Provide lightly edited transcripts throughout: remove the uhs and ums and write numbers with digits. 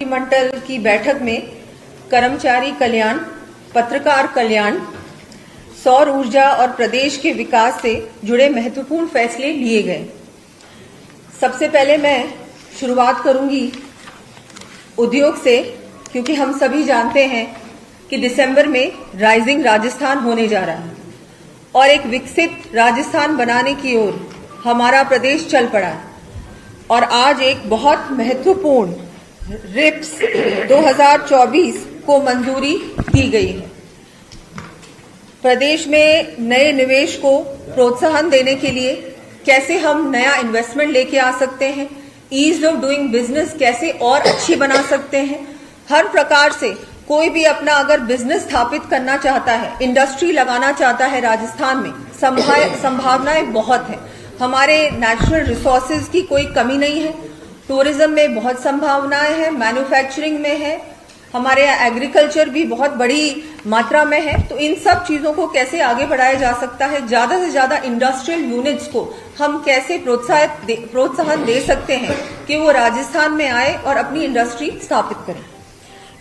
मंडल की बैठक में कर्मचारी कल्याण, पत्रकार कल्याण, सौर ऊर्जा और प्रदेश के विकास से जुड़े महत्वपूर्ण फैसले लिए गए। सबसे पहले मैं शुरुआत करूंगी उद्योग से, क्योंकि हम सभी जानते हैं कि दिसंबर में राइजिंग राजस्थान होने जा रहा है और एक विकसित राजस्थान बनाने की ओर हमारा प्रदेश चल पड़ा है। और आज एक बहुत महत्वपूर्ण रिप्स 2024 को मंजूरी दी गई है। प्रदेश में नए निवेश को प्रोत्साहन देने के लिए कैसे हम नया इन्वेस्टमेंट लेके आ सकते हैं, ईज ऑफ डूइंग बिजनेस कैसे और अच्छी बना सकते हैं। हर प्रकार से कोई भी अपना अगर बिजनेस स्थापित करना चाहता है, इंडस्ट्री लगाना चाहता है राजस्थान में, संभावनाएं बहुत है। हमारे नेचुरल रिसोर्सेज की कोई कमी नहीं है, टूरिज्म में बहुत संभावनाएं हैं, मैन्युफैक्चरिंग में है, हमारे यहाँ एग्रीकल्चर भी बहुत बड़ी मात्रा में है। तो इन सब चीजों को कैसे आगे बढ़ाया जा सकता है, ज्यादा से ज्यादा इंडस्ट्रियल यूनिट्स को हम कैसे प्रोत्साहन दे सकते हैं कि वो राजस्थान में आए और अपनी इंडस्ट्री स्थापित करें।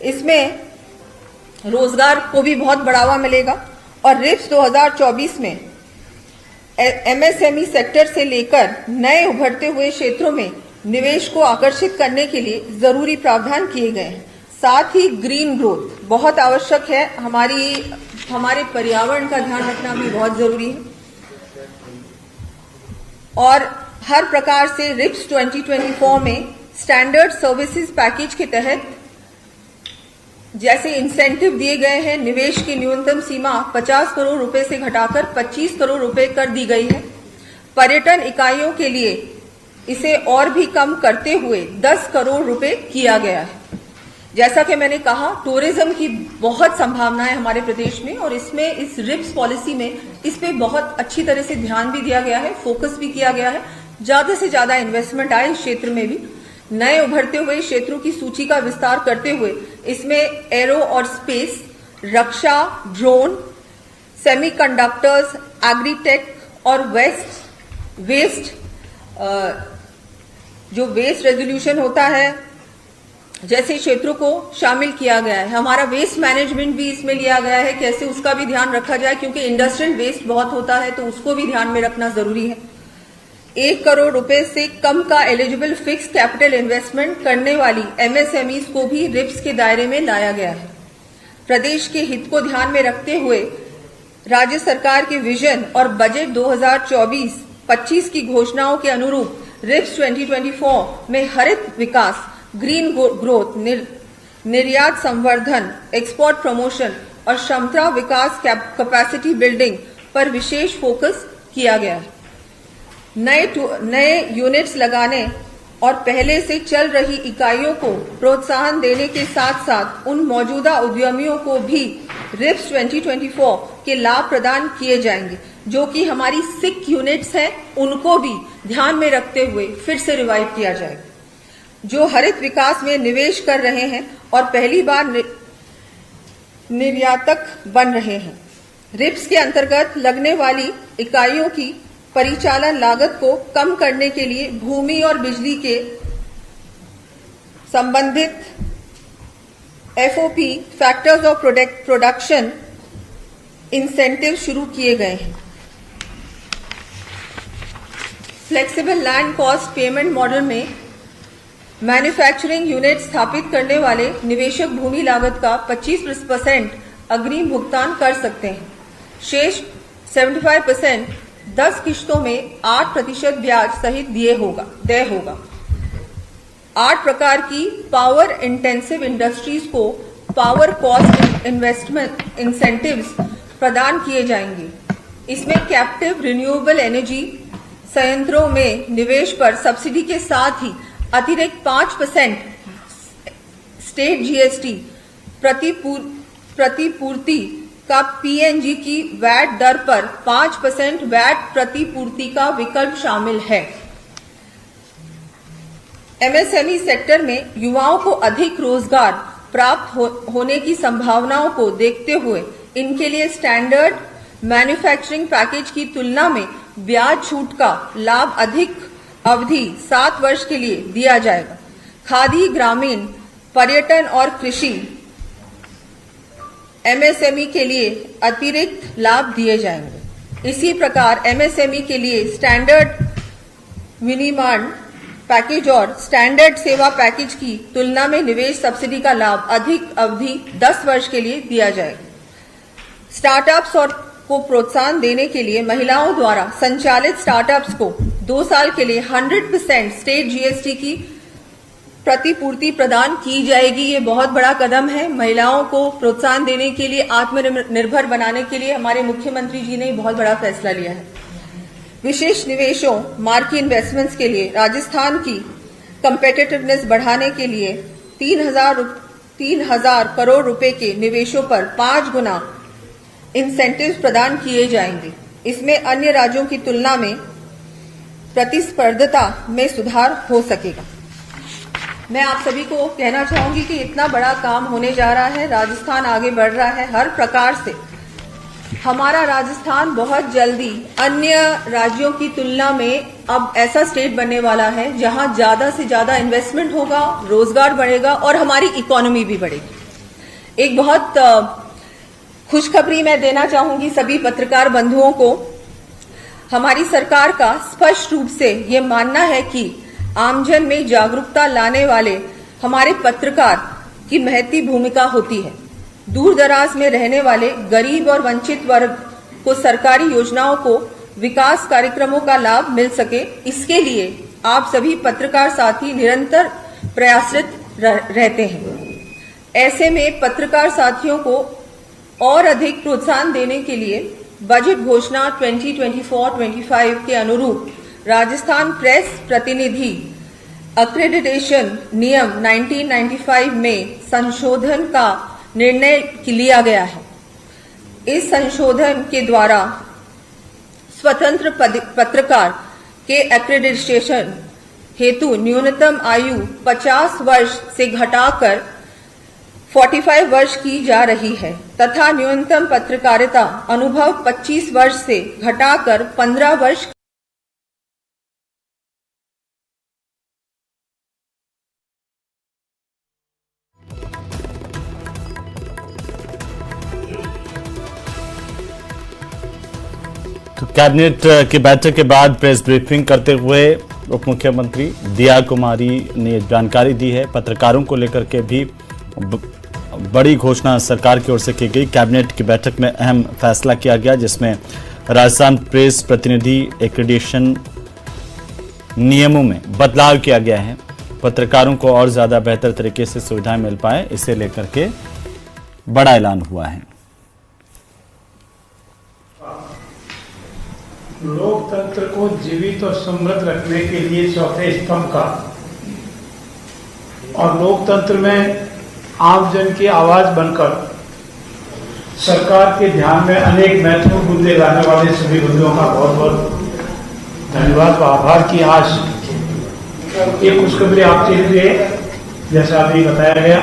इसमें रोजगार को भी बहुत बढ़ावा मिलेगा और रिप्स 2024 में एमएसएमई सेक्टर से लेकर नए उभरते हुए क्षेत्रों में निवेश को आकर्षित करने के लिए जरूरी प्रावधान किए गए हैं। साथ ही ग्रीन ग्रोथ बहुत आवश्यक है, हमारे पर्यावरण का ध्यान रखना भी बहुत जरूरी है। और हर प्रकार से रिप्स 2024 में स्टैंडर्ड सर्विसेज पैकेज के तहत जैसे इंसेंटिव दिए गए हैं, निवेश की न्यूनतम सीमा 50 करोड़ रुपए से घटाकर 25 करोड़ रुपए कर दी गई है। पर्यटन इकाइयों के लिए इसे और भी कम करते हुए 10 करोड़ रुपए किया गया है। जैसा कि मैंने कहा, टूरिज्म की बहुत संभावनाएं हमारे प्रदेश में और इसमें इस रिप्स पॉलिसी में इस पे बहुत अच्छी तरह से ध्यान भी दिया गया है, फोकस भी किया गया है। ज्यादा से ज्यादा इन्वेस्टमेंट आए इस क्षेत्र में भी। नए उभरते हुए क्षेत्रों की सूची का विस्तार करते हुए इसमें एरो और स्पेस, रक्षा, ड्रोन, सेमीकंडक्टर्स, एग्रीटेक और वेस्ट जो वेस्ट रेजोल्यूशन होता है जैसे क्षेत्रों को शामिल किया गया है। हमारा वेस्ट मैनेजमेंट भी इसमें लिया गया है, कैसे उसका भी ध्यान रखा जाए, क्योंकि इंडस्ट्रियल वेस्ट बहुत होता है तो उसको भी ध्यान में रखना जरूरी है। 1 करोड़ रुपए से कम का एलिजिबल फिक्स कैपिटल इन्वेस्टमेंट करने वाली एमएसएमईज को भी रिप्स के दायरे में लाया गया है। प्रदेश के हित को ध्यान में रखते हुए राज्य सरकार के विजन और बजट 2024-25 की घोषणाओं के अनुरूप रिप्स 2024 में हरित विकास, ग्रीन ग्रोथ, निर्यात संवर्धन, एक्सपोर्ट प्रमोशन और क्षमता विकास, कैपेसिटी बिल्डिंग पर विशेष फोकस किया गया है। नए यूनिट्स लगाने और पहले से चल रही इकाइयों को प्रोत्साहन देने के साथ साथ उन मौजूदा उद्यमियों को भी रिप्स 2024 के लाभ प्रदान किए जाएंगे। जो कि हमारी सिक यूनिट्स हैं उनको भी ध्यान में रखते हुए फिर से रिवाइव किया जाएगा, जो हरित विकास में निवेश कर रहे हैं और पहली बार निर्यातक बन रहे हैं। रिप्स के अंतर्गत लगने वाली इकाइयों की परिचालन लागत को कम करने के लिए भूमि और बिजली के संबंधित FOP, factors of production incentive शुरू किए गए हैं। Flexible land cost payment model में मैन्युफैक्चरिंग यूनिट स्थापित करने वाले निवेशक भूमि लागत का 25% अग्रिम भुगतान कर सकते हैं। शेष 75% 10 किश्तों में 8% ब्याज सहित देय होगा। 8 प्रकार की पावर इंटेंसिव इंडस्ट्रीज को पावर कॉस्ट इन्वेस्टमेंट इंसेंटिव्स प्रदान किए जाएंगे। इसमें कैप्टिव रिन्यूएबल एनर्जी संयंत्रों में निवेश पर सब्सिडी के साथ ही अतिरिक्त 5% स्टेट जीएसटी प्रतिपूर्ति का पीएनजी की वैट दर पर 5% वैट प्रतिपूर्ति का विकल्प शामिल है। एमएसएमई सेक्टर में युवाओं को अधिक रोजगार प्राप्त होने की संभावनाओं को देखते हुए इनके लिए स्टैंडर्ड मैन्युफैक्चरिंग पैकेज की तुलना में ब्याज छूट का लाभ अधिक अवधि 7 वर्ष के लिए दिया जाएगा। खादी ग्रामीण पर्यटन और कृषि MSME के लिए अतिरिक्त लाभ दिए जाएंगे। इसी प्रकार MSME के लिए स्टैंडर्ड विनिर्माण पैकेज और स्टैंडर्ड सेवा पैकेज की तुलना में निवेश सब्सिडी का लाभ अधिक अवधि 10 वर्ष के लिए दिया जाएगा। स्टार्टअप्स और को प्रोत्साहन देने के लिए महिलाओं द्वारा संचालित स्टार्टअप्स को 2 साल के लिए 100% स्टेट GST की प्रतिपूर्ति प्रदान की जाएगी। ये बहुत बड़ा कदम है। महिलाओं को प्रोत्साहन देने के लिए, आत्मनिर्भर बनाने के लिए हमारे मुख्यमंत्री जी ने बहुत बड़ा फैसला लिया है। विशेष निवेशों मार्केट इन्वेस्टमेंट्स के लिए राजस्थान की कंपेटिटिवनेस बढ़ाने के लिए 3,000 करोड़ रुपए के निवेशों पर 5 गुना इंसेंटिव्स प्रदान किए जाएंगे। इसमें अन्य राज्यों की तुलना में प्रतिस्पर्धता में सुधार हो सकेगा। मैं आप सभी को कहना चाहूंगी कि इतना बड़ा काम होने जा रहा है, राजस्थान आगे बढ़ रहा है हर प्रकार से। हमारा राजस्थान बहुत जल्दी अन्य राज्यों की तुलना में अब ऐसा स्टेट बनने वाला है जहां ज्यादा से ज्यादा इन्वेस्टमेंट होगा, रोजगार बढ़ेगा और हमारी इकोनॉमी भी बढ़ेगी। एक बहुत खुशखबरी मैं देना चाहूंगी सभी पत्रकार बंधुओं को। हमारी सरकार का स्पष्ट रूप से ये मानना है कि आमजन में जागरूकता लाने वाले हमारे पत्रकार की महती भूमिका होती है। दूर दराज में रहने वाले गरीब और वंचित वर्ग को सरकारी योजनाओं को, विकास कार्यक्रमों का लाभ मिल सके, इसके लिए आप सभी पत्रकार साथी निरंतर प्रयासरत रहते हैं। ऐसे में पत्रकार साथियों को और अधिक प्रोत्साहन देने के लिए बजट घोषणा 2024-25 के अनुरूप राजस्थान प्रेस प्रतिनिधि एक्रेडिटेशन नियम 1995 में संशोधन का निर्णय लिया गया है। इस संशोधन के द्वारा स्वतंत्र पत्रकार के एक्रेडिटेशन हेतु न्यूनतम आयु 50 वर्ष से घटाकर 45 वर्ष की जा रही है तथा न्यूनतम पत्रकारिता अनुभव 25 वर्ष से घटाकर 15 वर्ष तो कैबिनेट की बैठक के बाद प्रेस ब्रीफिंग करते हुए उप मुख्यमंत्री दिया कुमारी ने जानकारी दी है। पत्रकारों को लेकर के भी बड़ी घोषणा सरकार की ओर से की गई। कैबिनेट की बैठक में अहम फैसला किया गया जिसमें राजस्थान प्रेस प्रतिनिधि एक्रेडिटेशन नियमों में बदलाव किया गया है। पत्रकारों को और ज्यादा बेहतर तरीके से सुविधाएं मिल पाए, इसे लेकर के बड़ा ऐलान हुआ है। लोकतंत्र को जीवित और समृद्ध रखने के लिए चौथे स्तंभ का और लोकतंत्र में आमजन की आवाज बनकर सरकार के ध्यान में अनेक महत्वपूर्ण मुद्दे लाने वाले सभी बंधुओं का बहुत बहुत धन्यवाद व आभार की आज ये खुशखबरी आपके लिए जैसा अभी बताया गया